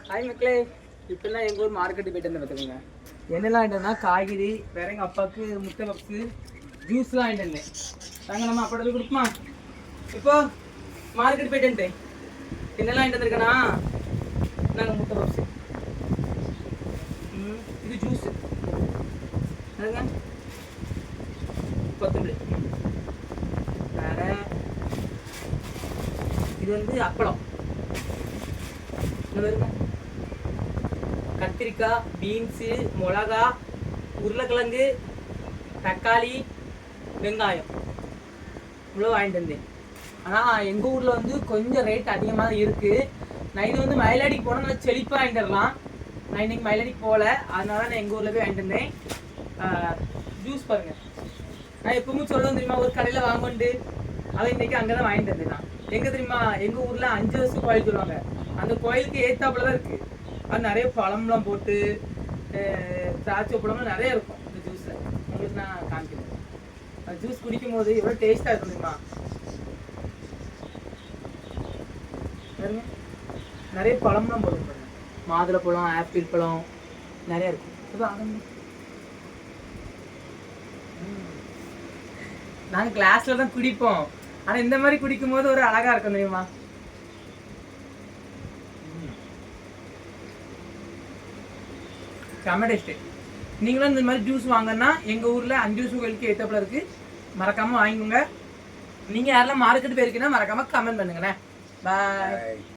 Hi மக்களே, இப்போல்லாம் எங்கள் ஊர் மார்க்கெட்டு போயிட்டு வந்து பார்த்துக்கோங்க. என்னெல்லாம் வாங்கிட்டோம்னா காய்கறி, வேற எங்கள் அப்பாவுக்கு முட்டை பப்ஸு, ஜூஸ்லாம் வாங்கிட்டு வந்தேன். நாங்கள் நம்ம அப்பா கொடுக்குமா? இப்போ மார்க்கெட் போயிட்டு வந்துட்டேன். என்னெல்லாம் வாங்கிட்டு வந்திருக்கேன்னா, நாங்கள் முட்டை பப்ஸு, இது ஜூஸு, அதுங்க கொத்தமல்லி, வேற இது வந்து அப்பளம், இந்த வருங்க கத்திரிக்காய், பீன்ஸு, மிளகா, உருளைக்கிழங்கு, தக்காளி, வெங்காயம் இவ்வளோ வாங்கிட்டு வந்தேன். ஆனால் எங்கள் ஊரில் வந்து கொஞ்சம் ரேட் அதிகமாக தான் இருக்குது. நான் இது வந்து மயிலாடிக்கு போனால் நல்லா செழிப்பாக வாங்கிட்டு வரலாம். நான் இன்றைக்கி மயிலாடிக்கு போகல, அதனால நான் எங்கள் ஊரில் போய் வாங்கிட்டு வந்தேன். ஜூஸ் பாருங்கள், நான் எப்பவுமே சொல்லுவேன் தெரியுமா, ஒரு கடையில் வாங்கிட்டு அதை இன்றைக்கி அங்கே தான் வாங்கிட்டு வந்தேன். நான் எங்கே தெரியுமா, எங்கள் ஊரில் 5 வருஷம் கோயில் சொல்லுவாங்க. அந்த கோயிலுக்கு ஏத்தாப்புல தான் இருக்குது. அது நிறைய பழம்லாம் போட்டு திராட்சை பழம்லாம் நிறைய இருக்கும் இந்த ஜூஸில். உங்களுக்கு நான் காமிக்கிறேன். அந்த ஜூஸ் குடிக்கும் போது எவ்வளோ டேஸ்ட்டாக இருக்கும் தெரியுமா. நிறைய பழம்லாம் போடுங்க, மாதுளை பழம், ஆப்பிள் பழம் நிறைய இருக்கும். நாங்கள் கிளாஸ்ல தான் குடிப்போம், ஆனால் இந்த மாதிரி குடிக்கும் போது ஒரு அழகா இருக்கும் தெரியுமா. செம்ம டேஸ்ட்டு. நீங்களும் இந்த மாதிரி ஜூஸ் வாங்கன்னா எங்கள் ஊரில் 5 ஜூஸ் கோயிலுக்கு ஏற்றப்பல இருக்குது, மறக்காமல் வாங்கிக்கோங்க. நீங்கள் யாரெல்லாம் மார்க்கெட் போயிருக்கீங்கன்னா மறக்காமல் கமெண்ட் பண்ணுங்கண்ணே. பாய்.